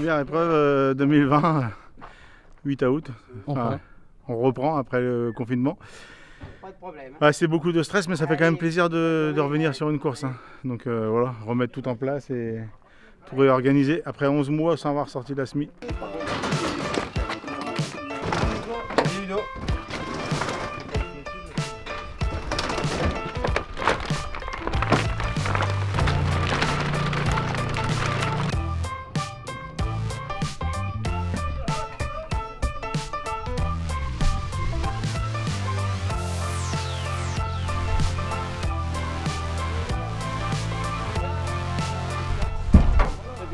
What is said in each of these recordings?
première épreuve 2020, 8 août. Enfin, on reprend après le confinement. Pas de problème. C'est beaucoup de stress, mais ça fait quand même plaisir de revenir sur une course. Donc voilà, remettre tout en place et tout réorganiser après 11 mois sans avoir sorti la SMI.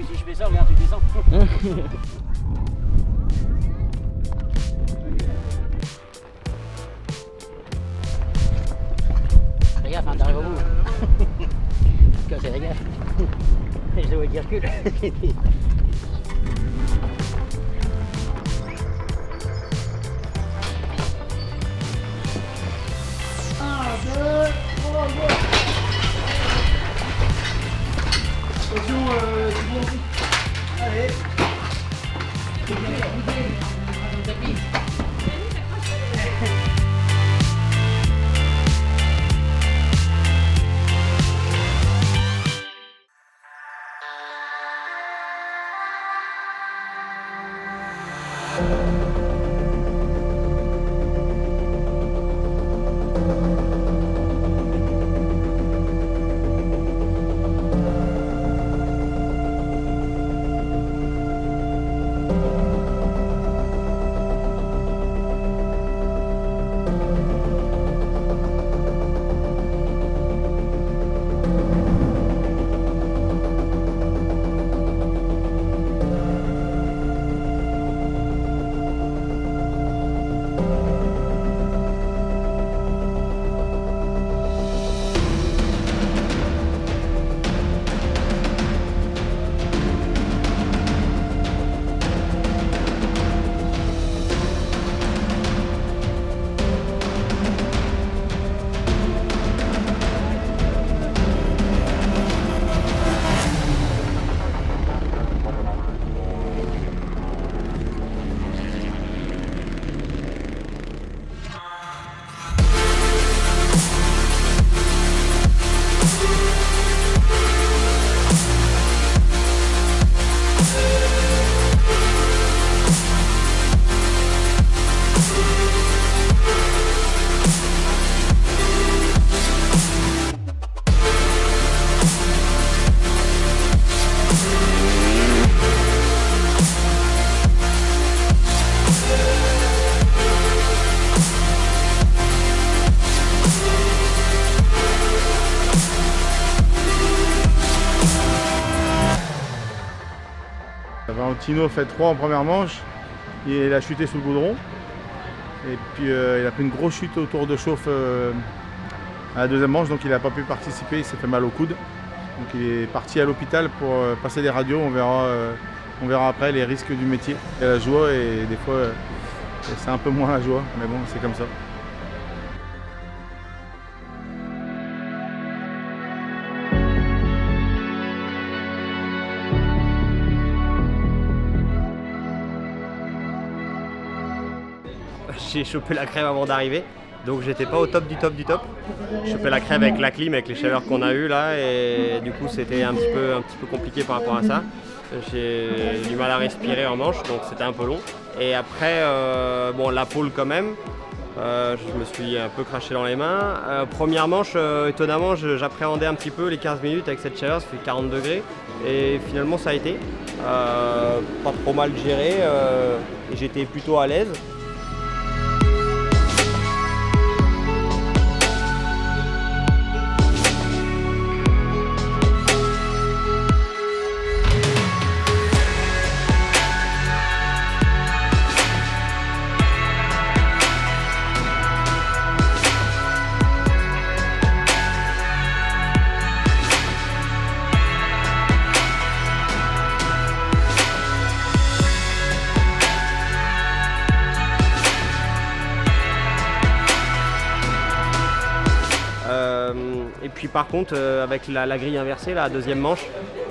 Si je fais ça, regarde, tu descends. Fais gaffe, hein, t'arrives au bout. Casser la gaffe. Je le vois qui recule. 1, 2, 3, go. Attention, c'est bon. Allez. Valentino fait 3 en première manche, il a chuté sous le goudron et puis il a pris une grosse chute au tour de chauffe à la deuxième manche, donc il n'a pas pu participer, il s'est fait mal au coude. Donc il est parti à l'hôpital pour passer des radios, on verra après les risques du métier. Il y a la joie et des fois c'est un peu moins la joie, mais bon c'est comme ça. J'ai chopé la crève avant d'arriver, donc j'étais pas au top du top du top. J'ai chopé la crève avec la clim, avec les chaleurs qu'on a eues là, et du coup c'était un petit peu compliqué par rapport à ça. J'ai du mal à respirer en manche, donc c'était un peu long. Et après, bon, la pole quand même, je me suis un peu craché dans les mains. Première manche, étonnamment, j'appréhendais un petit peu les 15 minutes avec cette chaleur, ça fait 40 degrés. Et finalement ça a été, pas trop mal géré, et j'étais plutôt à l'aise. Et puis par contre, avec la grille inversée, la deuxième manche,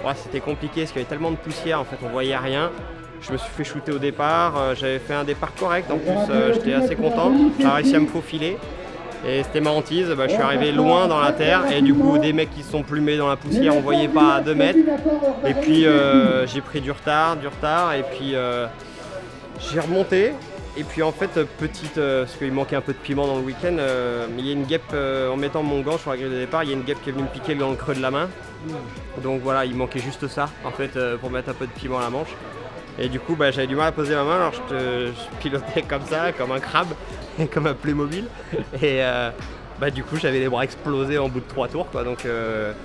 ouais, c'était compliqué parce qu'il y avait tellement de poussière, en fait on voyait rien. Je me suis fait shooter au départ, j'avais fait un départ correct en plus, j'étais assez content, j'ai réussi à me faufiler. Et c'était ma hantise, je suis arrivé loin dans la terre et du coup des mecs qui se sont plumés dans la poussière, on voyait pas à 2 mètres. Et puis j'ai pris du retard et puis j'ai remonté. Et puis en fait, parce qu'il manquait un peu de piment dans le week-end, il y a une guêpe, en mettant mon gant sur la grille de départ, il y a une guêpe qui est venue me piquer dans le creux de la main. Donc voilà, il manquait juste ça en fait pour mettre un peu de piment à la manche. Et du coup j'avais du mal à poser ma main, alors je pilotais comme ça, comme un crabe, comme un Playmobil. Et du coup j'avais les bras explosés en bout de 3 tours quoi. Donc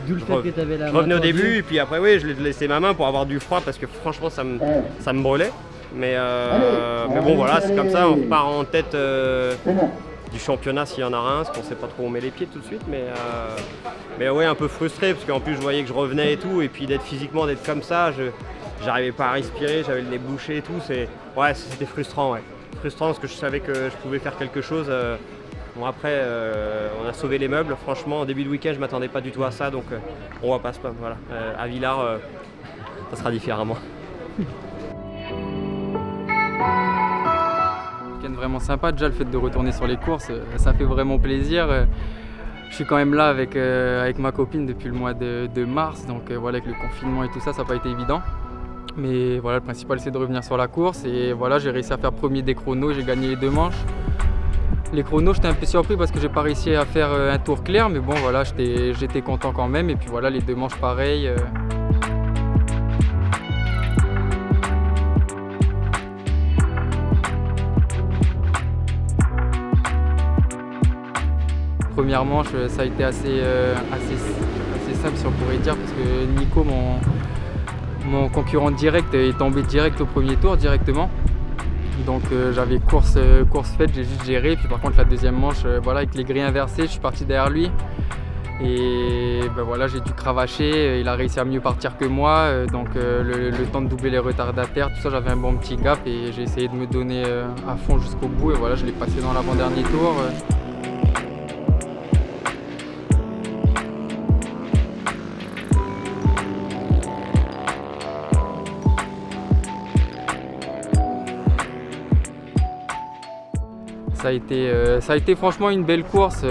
D'où le fait que tu avais la je main revenais au tendue. début et puis après oui je laissais ma main pour avoir du froid parce que franchement ça me brûlait. Mais bon voilà, c'est comme ça, on repart en tête du championnat s'il y en a un, parce qu'on sait pas trop où on met les pieds tout de suite. Mais ouais, un peu frustré parce qu'en plus je voyais que je revenais et tout, et puis d'être comme ça, j'arrivais pas à respirer, j'avais le nez bouché et tout, c'était frustrant, ouais. Frustrant parce que je savais que je pouvais faire quelque chose. Bon après, on a sauvé les meubles, franchement, en début de week-end je m'attendais pas du tout à ça, donc on va pas se plaindre, voilà. À Villars, ça sera différemment. Vraiment sympa, déjà le fait de retourner sur les courses, ça fait vraiment plaisir. Je suis quand même là avec ma copine depuis le mois de mars, donc voilà, avec le confinement et tout ça, ça n'a pas été évident. Mais voilà, le principal c'est de revenir sur la course et voilà, j'ai réussi à faire premier des chronos, j'ai gagné les 2 manches. Les chronos, j'étais un peu surpris parce que j'ai pas réussi à faire un tour clair, mais bon voilà, j'étais content quand même. Et puis voilà, les 2 manches pareil. Première manche, ça a été assez simple si on pourrait dire, parce que Nico, mon concurrent direct, est tombé direct au premier tour directement. Donc j'avais course faite, j'ai juste géré. Puis par contre la deuxième manche, voilà, avec les grilles inversées, je suis parti derrière lui. Et voilà, j'ai dû cravacher, il a réussi à mieux partir que moi. Donc le temps de doubler les retardataires, tout ça, j'avais un bon petit gap et j'ai essayé de me donner à fond jusqu'au bout. Et voilà, je l'ai passé dans l'avant-dernier tour. Ça a été franchement une belle course.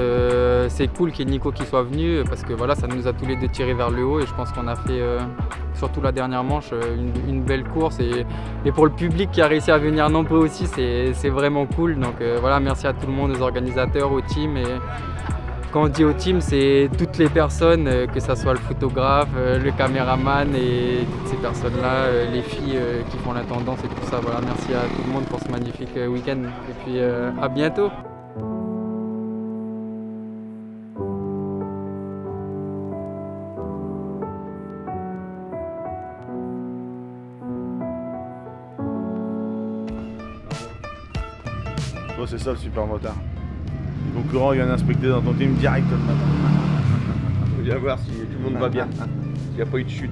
C'est cool qu'il y ait Nico qui soit venu parce que voilà, ça nous a tous les deux tirés vers le haut et je pense qu'on a fait, surtout la dernière manche, une belle course. Et pour le public qui a réussi à venir nombreux aussi, c'est vraiment cool. Donc voilà, merci à tout le monde, aux organisateurs, au team. Et quand on dit au team, c'est toutes les personnes, que ce soit le photographe, le caméraman et toutes ces personnes-là, les filles qui font la tendance et tout ça. Voilà, merci à tout le monde pour ce magnifique week-end et puis à bientôt. Bon, c'est ça le super motard. Le concurrent il vient inspecter dans ton team direct le matin. On vient voir si tout le monde va bien, s'il n'y a pas eu de chute.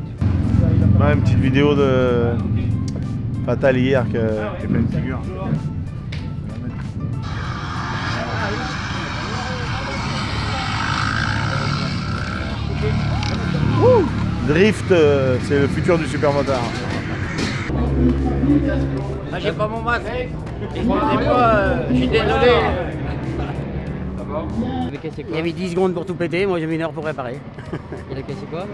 Ouais, une petite vidéo de Fatal hier qui a fait une figure. Drift, c'est le futur du super motard. Ah, j'ai pas mon masque. Je suis désolé. Il y avait 10 secondes pour tout péter, moi j'ai mis 1 heure pour réparer. Il a cassé quoi?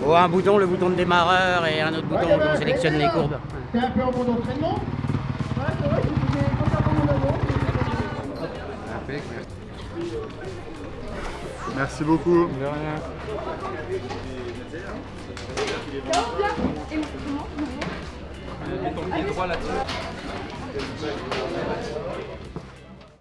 Oh, un bouton, le bouton de démarreur et un autre bouton où on sélectionne les courbes. T'es un peu en mode entraînement? Ouais, c'est vrai, je faisais quand t'as pas mon avant. Merci beaucoup. De rien. Et Mets ton pied droit là-dessus.